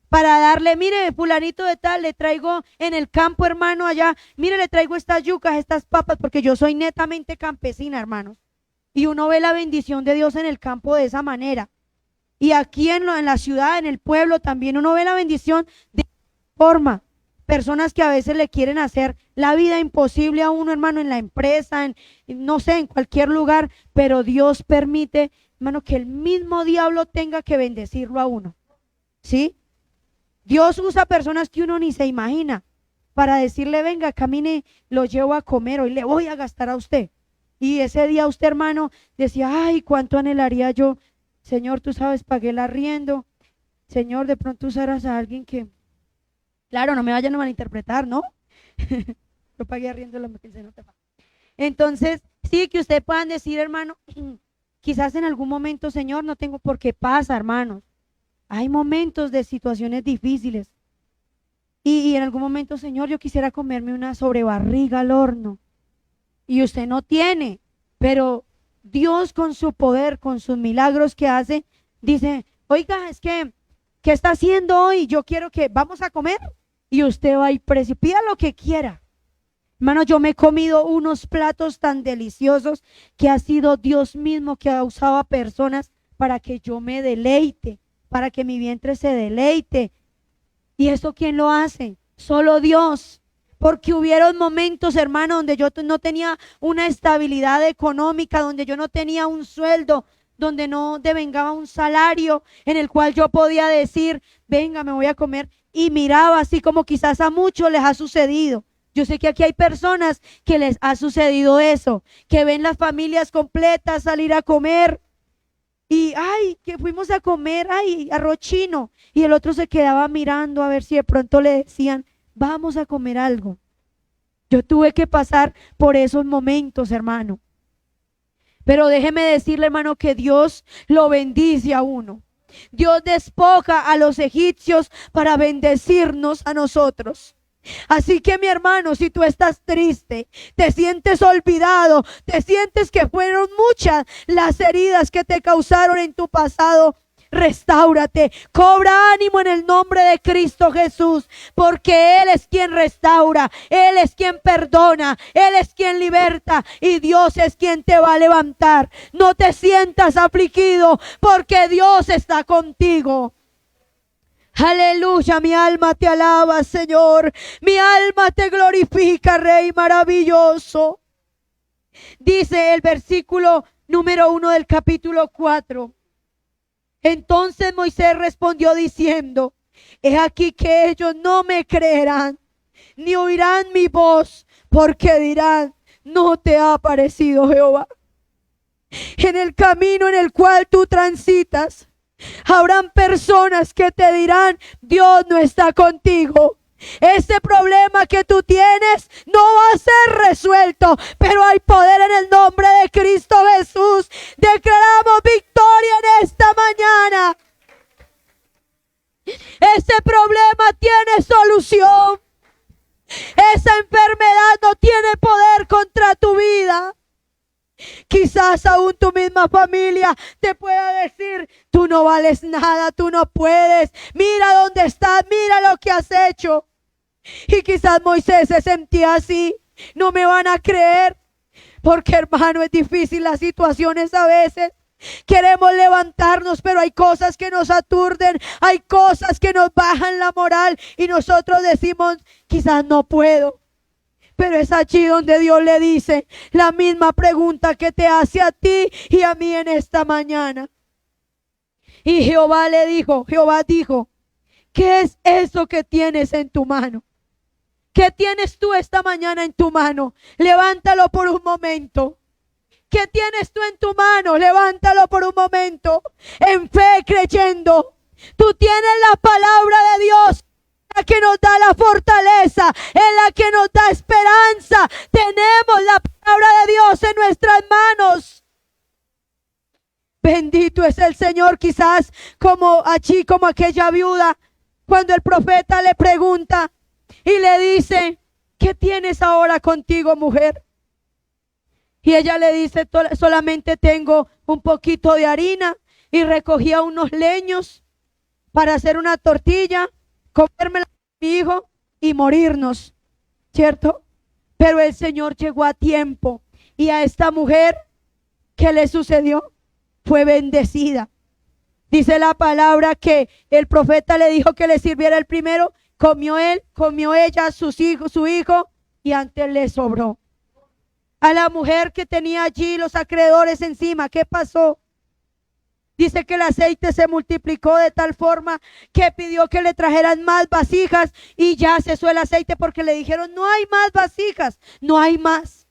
para darle, mire, fulanito de tal, le traigo en el campo, hermano, allá, mire, le traigo estas yucas, estas papas, porque yo soy netamente campesina, hermanos, y uno ve la bendición de Dios en el campo de esa manera, y aquí en la ciudad, en el pueblo, también uno ve la bendición de forma. Personas que a veces le quieren hacer la vida imposible a uno, hermano, en la empresa, no sé, en cualquier lugar, pero Dios permite, hermano, que el mismo diablo tenga que bendecirlo a uno, ¿sí? Dios usa personas que uno ni se imagina para decirle, venga, camine, lo llevo a comer, hoy le voy a gastar a usted. Y ese día usted, hermano, decía, ay, cuánto anhelaría yo, Señor, tú sabes, pagué el arriendo, Señor, de pronto usarás a alguien que, claro, no me vayan a malinterpretar, ¿no? Yo pagué arriendo lo que no te paga. Entonces, sí, que ustedes puedan decir, hermano, quizás en algún momento, Señor, no tengo por qué pasa, hermanos. Hay momentos de situaciones difíciles. Y en algún momento, Señor, yo quisiera comerme una sobrebarriga al horno. Y usted no tiene, pero Dios con su poder, con sus milagros que hace, dice, oiga, es que, ¿qué está haciendo hoy? Yo quiero que vamos a comer. Y usted va y pida lo que quiera. Hermano, yo me he comido unos platos tan deliciosos que ha sido Dios mismo que ha usado a personas para que yo me deleite, para que mi vientre se deleite. ¿Y eso quién lo hace? Solo Dios. Porque hubieron momentos, hermano, donde yo no tenía una estabilidad económica, donde yo no tenía un sueldo, donde no devengaba un salario en el cual yo podía decir, venga, me voy a comer, y miraba así como quizás a muchos les ha sucedido. Yo sé que aquí hay personas que les ha sucedido eso, que ven las familias completas salir a comer y, ay, que fuimos a comer, ay, arroz chino, y el otro se quedaba mirando a ver si de pronto le decían, vamos a comer algo. Yo tuve que pasar por esos momentos, hermano. Pero déjeme decirle, hermano, que Dios lo bendice a uno. Dios despoja a los egipcios para bendecirnos a nosotros. Así que mi hermano, si tú estás triste, te sientes olvidado, te sientes que fueron muchas las heridas que te causaron en tu pasado, restáurate, cobra ánimo en el nombre de Cristo Jesús, porque Él es quien restaura, Él es quien perdona, Él es quien liberta y Dios es quien te va a levantar. No te sientas afligido, porque Dios está contigo. Aleluya, mi alma te alaba, Señor. Mi alma te glorifica, Rey maravilloso. Dice el versículo número 1 del capítulo 4. Entonces Moisés respondió diciendo: he aquí que ellos no me creerán, ni oirán mi voz, porque dirán: no te ha aparecido Jehová. En el camino en el cual tú transitas, habrán personas que te dirán: Dios no está contigo. Este problema que tú tienes no va a ser resuelto, pero hay poder en el nombre de Cristo Jesús. Declaramos victoria en esta mañana. Este problema tiene solución. Esa enfermedad no tiene poder contra tu vida. Quizás aún tu misma familia te pueda decir: tú no vales nada, tú no puedes, mira dónde estás, mira lo que has hecho. Y quizás Moisés se sentía así: no me van a creer, porque hermano, es difícil las situaciones a veces. Queremos levantarnos, pero hay cosas que nos aturden, hay cosas que nos bajan la moral y nosotros decimos: quizás no puedo. Pero es allí donde Dios le dice la misma pregunta que te hace a ti y a mí en esta mañana. Y Jehová dijo: ¿qué es eso que tienes en tu mano? ¿Qué tienes tú esta mañana en tu mano? Levántalo por un momento. ¿Qué tienes tú en tu mano? Levántalo por un momento. En fe, creyendo. Tú tienes la palabra de Dios, la que nos da la fortaleza, en la que nos da esperanza. Tenemos la palabra de Dios en nuestras manos. Bendito es el Señor. Quizás como aquella viuda, cuando el profeta le pregunta y le dice: ¿qué tienes ahora contigo, mujer? Y ella le dice: solamente tengo un poquito de harina y recogía unos leños para hacer una tortilla, comérmela con mi hijo y morirnos, ¿cierto? Pero el Señor llegó a tiempo y a esta mujer, ¿qué le sucedió? Fue bendecida. Dice la palabra que el profeta le dijo que le sirviera el primero, comió él, comió ella, su hijo, y antes le sobró. A la mujer que tenía allí los acreedores encima, ¿qué pasó? Dice que el aceite se multiplicó de tal forma que pidió que le trajeran más vasijas y ya cesó el aceite, porque le dijeron: no hay más vasijas, no hay más.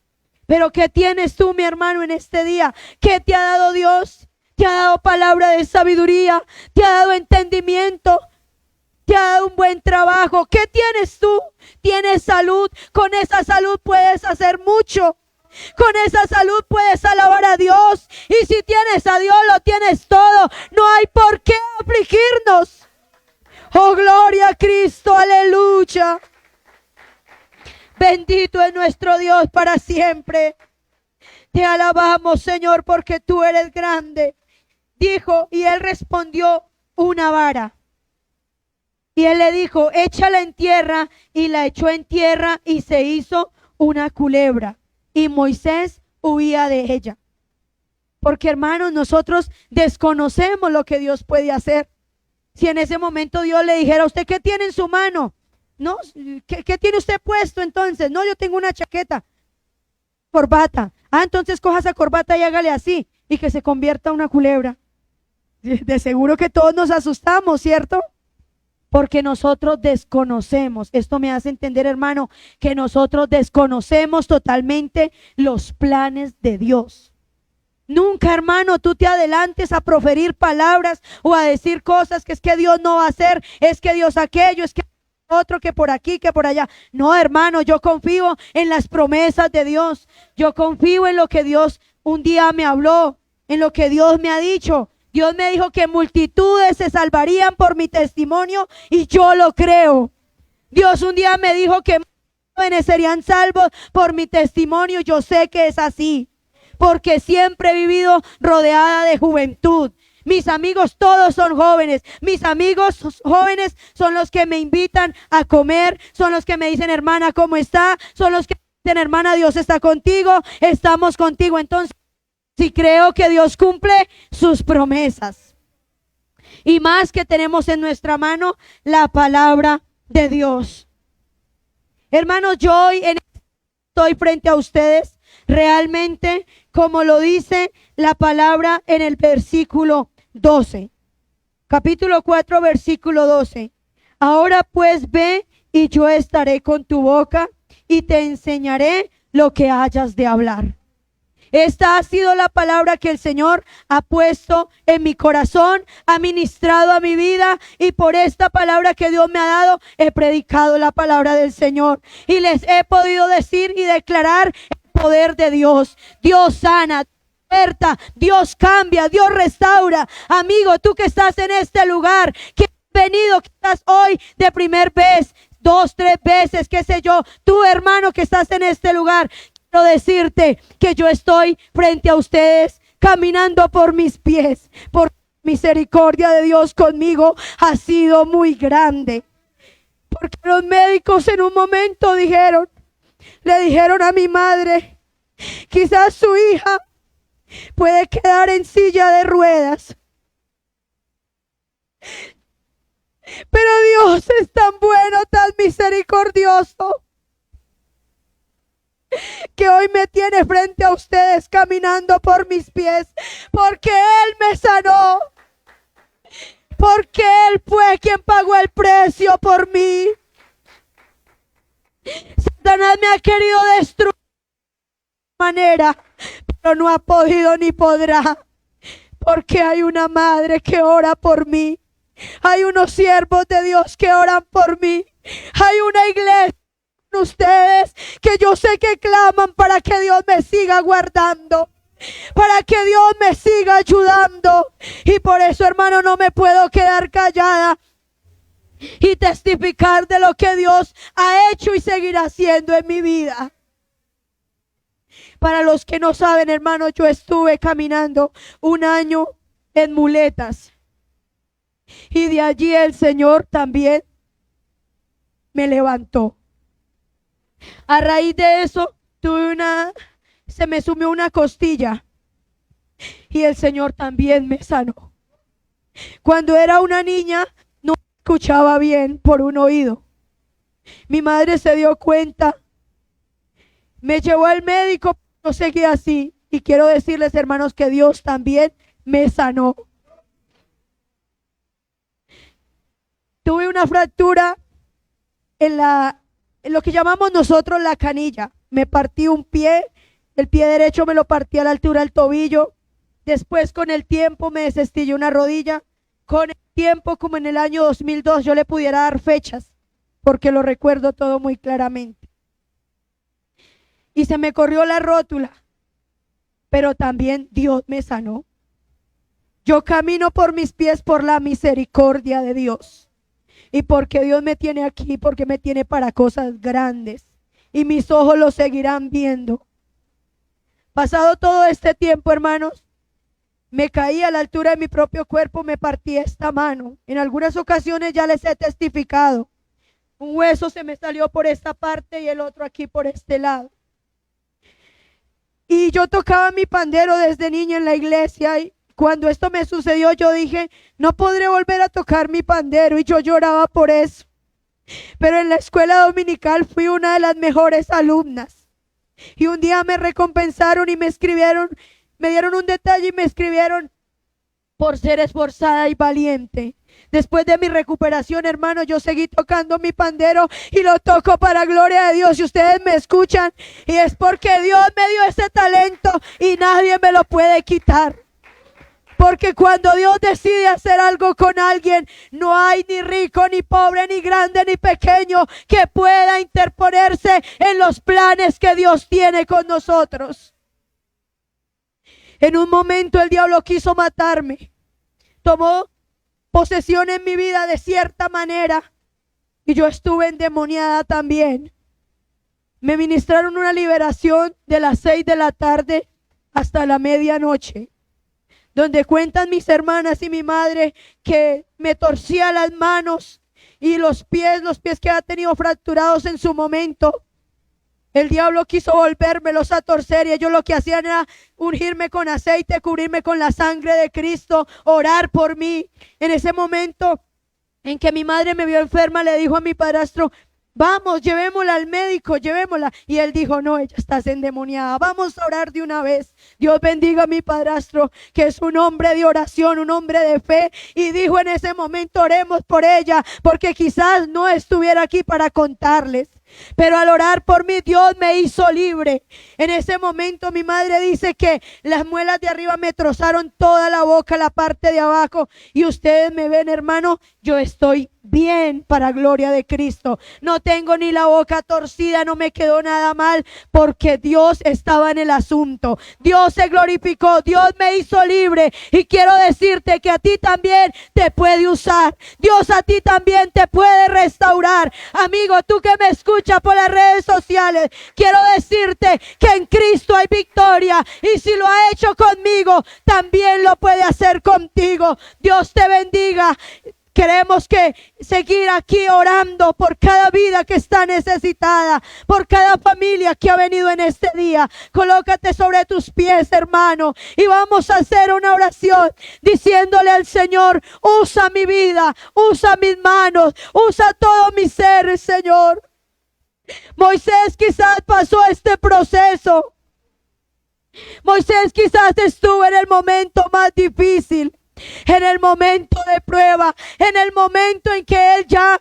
Pero ¿qué tienes tú, mi hermano, en este día? ¿Qué te ha dado Dios? Te ha dado palabra de sabiduría, te ha dado entendimiento, te ha dado un buen trabajo. ¿Qué tienes tú? Tienes salud. Con esa salud puedes hacer mucho. Con esa salud puedes alabar a Dios. Y si tienes a Dios, lo tienes todo. No hay por qué afligirnos. Oh, gloria a Cristo, aleluya. Bendito es nuestro Dios para siempre. Te alabamos, Señor, porque tú eres grande. Dijo, y él respondió: una vara. Y él le dijo: échala en tierra. Y la echó en tierra y se hizo una culebra. Y Moisés huía de ella. Porque, hermanos, nosotros desconocemos lo que Dios puede hacer. Si en ese momento Dios le dijera a usted: ¿qué tiene en su mano? No, ¿qué tiene usted puesto entonces? No, yo tengo una chaqueta, corbata. Entonces coja esa corbata y hágale así, y que se convierta en una culebra. De seguro que todos nos asustamos, ¿cierto? Porque nosotros desconocemos. Esto me hace entender, hermano, que nosotros desconocemos totalmente los planes de Dios. Nunca, hermano, tú te adelantes a proferir palabras o a decir cosas que es que Dios no va a hacer, es que Dios aquello, es que otro, que por aquí, que por allá. No, hermano, yo confío en las promesas de Dios. Yo confío en lo que Dios un día me habló, en lo que Dios me ha dicho. Dios me dijo que multitudes se salvarían por mi testimonio y yo lo creo. Dios un día me dijo que jóvenes serían salvos por mi testimonio. Yo sé que es así, porque siempre he vivido rodeada de juventud. Mis amigos todos son jóvenes. Mis amigos jóvenes son los que me invitan a comer, son los que me dicen, hermana, ¿cómo está? Son los que me dicen, hermana, Dios está contigo, estamos contigo. Entonces, sí creo que Dios cumple sus promesas. Y más que tenemos en nuestra mano la palabra de Dios. Hermanos, yo hoy estoy frente a ustedes realmente como lo dice la palabra en el versículo 12. Capítulo 4, versículo 12. Ahora pues ve y yo estaré con tu boca y te enseñaré lo que hayas de hablar. Esta ha sido la palabra que el Señor ha puesto en mi corazón, ha ministrado a mi vida, y por esta palabra que Dios me ha dado, he predicado la palabra del Señor y les he podido decir y declarar el poder de Dios. Dios sana, Dios cambia, Dios restaura. Amigo, tú que estás en este lugar, que has venido, que estás hoy de primer vez, 2, 3 veces, qué sé yo, tú hermano que estás en este lugar, quiero decirte que yo estoy frente a ustedes caminando por mis pies, por misericordia de Dios conmigo ha sido muy grande. Porque los médicos en un momento le dijeron a mi madre, quizás su hija puede quedar en silla de ruedas. Pero Dios es tan bueno, tan misericordioso, que hoy me tiene frente a ustedes caminando por mis pies, porque Él me sanó, porque Él fue quien pagó el precio por mí. Satanás me ha querido destruir de manera, pero no ha podido ni podrá, porque hay una madre que ora por mí, hay unos siervos de Dios que oran por mí, hay una iglesia con ustedes que yo sé que claman para que Dios me siga guardando, para que Dios me siga ayudando. Y por eso, hermano, no me puedo quedar callada y testificar de lo que Dios ha hecho y seguirá haciendo en mi vida. Para los que no saben, hermano, yo estuve caminando 1 año en muletas, y de allí el Señor también me levantó. A raíz de eso se me sumió una costilla y el Señor también me sanó. Cuando era una niña no escuchaba bien por un oído. Mi madre se dio cuenta, me llevó al médico, yo seguía así, y quiero decirles, hermanos, que Dios también me sanó. Tuve una fractura en lo que llamamos nosotros la canilla. Me partí un pie, el pie derecho me lo partí a la altura del tobillo. Después, con el tiempo, me desestillé una rodilla. Con el tiempo, como en el año 2002, yo le pudiera dar fechas, porque lo recuerdo todo muy claramente. Y se me corrió la rótula, pero también Dios me sanó. Yo camino por mis pies por la misericordia de Dios. Y porque Dios me tiene aquí, porque me tiene para cosas grandes. Y mis ojos lo seguirán viendo. Pasado todo este tiempo, hermanos, me caí a la altura de mi propio cuerpo, me partí esta mano. En algunas ocasiones ya les he testificado. Un hueso se me salió por esta parte y el otro aquí por este lado. Y yo tocaba mi pandero desde niña en la iglesia, y cuando esto me sucedió yo dije, no podré volver a tocar mi pandero, y yo lloraba por eso. Pero en la escuela dominical fui una de las mejores alumnas, y un día me recompensaron y me escribieron, me dieron un detalle y me escribieron, por ser esforzada y valiente. Después de mi recuperación, hermano, yo seguí tocando mi pandero y lo toco para gloria de Dios. Y ustedes me escuchan, y es porque Dios me dio ese talento y nadie me lo puede quitar. Porque cuando Dios decide hacer algo con alguien, no hay ni rico, ni pobre, ni grande, ni pequeño que pueda interponerse en los planes que Dios tiene con nosotros. En un momento el diablo quiso matarme. Tomó posesión en mi vida de cierta manera y yo estuve endemoniada también. Me ministraron una liberación de las 6 de la tarde hasta la medianoche, donde cuentan mis hermanas y mi madre que me torcía las manos y los pies que ha tenido fracturados en su momento. El diablo quiso volvérmelos a torcer y ellos lo que hacían era ungirme con aceite, cubrirme con la sangre de Cristo, orar por mí. En ese momento en que mi madre me vio enferma, le dijo a mi padrastro: vamos, llevémosla al médico, llevémosla. Y él dijo: no, ella está endemoniada, vamos a orar de una vez. Dios bendiga a mi padrastro, que es un hombre de oración, un hombre de fe. Y dijo en ese momento: oremos por ella, porque quizás no estuviera aquí para contarles. Pero al orar por mí, Dios me hizo libre. En ese momento mi madre dice que las muelas de arriba me trozaron toda la boca, la parte de abajo. Y ustedes me ven, hermano, yo estoy bien para gloria de Cristo. No tengo ni la boca torcida, no me quedó nada mal, porque Dios estaba en el asunto. Dios se glorificó, Dios me hizo libre. Y quiero decirte que a ti también te puede usar. Dios a ti también te puede restaurar. Amigo, tú que me escuchas por las redes sociales, quiero decirte que en Cristo hay victoria. Y si lo ha hecho conmigo, también lo puede hacer contigo. Dios te bendiga. Queremos que seguir aquí orando por cada vida que está necesitada, por cada familia que ha venido en este día. Colócate sobre tus pies, hermano, y vamos a hacer una oración diciéndole al Señor: usa mi vida, usa mis manos, usa todo mi ser, Señor. Moisés quizás pasó este proceso. Moisés quizás estuvo en el momento más difícil, en el momento de prueba, en el momento en que él ya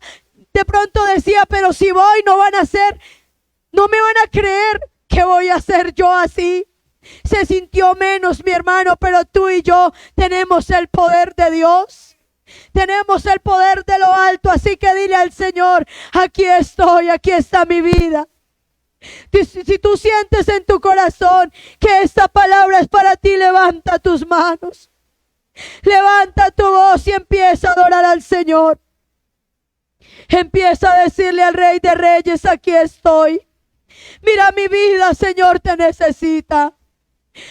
de pronto decía: pero si voy no van a hacer, no me van a creer que voy a ser yo así. Se sintió menos, mi hermano, pero tú y yo tenemos el poder de Dios. Tenemos el poder de lo alto, así que dile al Señor: aquí estoy, aquí está mi vida. Si tú sientes en tu corazón que esta palabra es para ti, levanta tus manos. Levanta tu voz y empieza a adorar al Señor. Empieza a decirle al Rey de Reyes: aquí estoy. Mira mi vida, Señor, te necesita.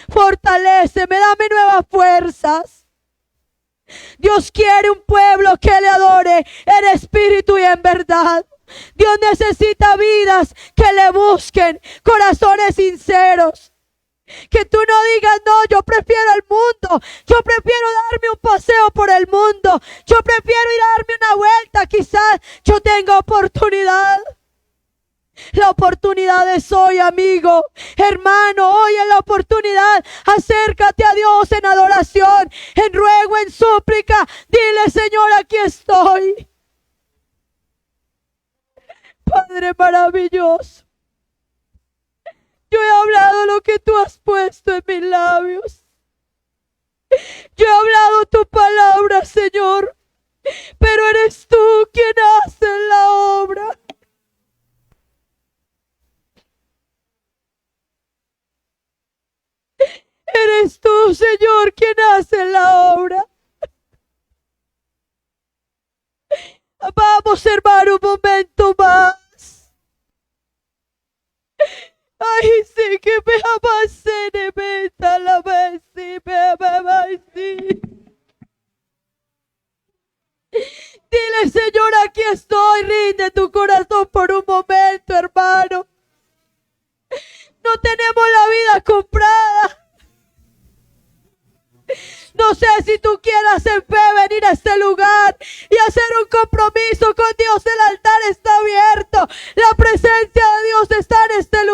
Fortaléceme, dame nuevas fuerzas. Dios quiere un pueblo que le adore en espíritu y en verdad. Dios necesita vidas que le busquen, corazones sinceros. Que tú no digas: no, yo prefiero el mundo, yo prefiero darme un paseo por el mundo, yo prefiero ir a darme una vuelta, quizás yo tenga oportunidad. La oportunidad es hoy, amigo, hermano, hoy es la oportunidad. Acércate a Dios en adoración, en ruego, en súplica. Dile: Señor, aquí estoy. Padre maravilloso, yo he hablado lo que tú has puesto en mis labios. Yo he hablado tu palabra, Señor, pero eres tú quien hace la obra. Eres tú, Señor, quien hace la obra. Vamos, hermano, un momento más. Ay, sí, que me amasé de meta la vez, sí, sí. Dile: Señor, aquí estoy. Rinde tu corazón por un momento, hermano. No tenemos la vida comprada. No sé si tú quieras en fe venir a este lugar y hacer un compromiso con Dios. El altar está abierto. La presencia de Dios está en este lugar.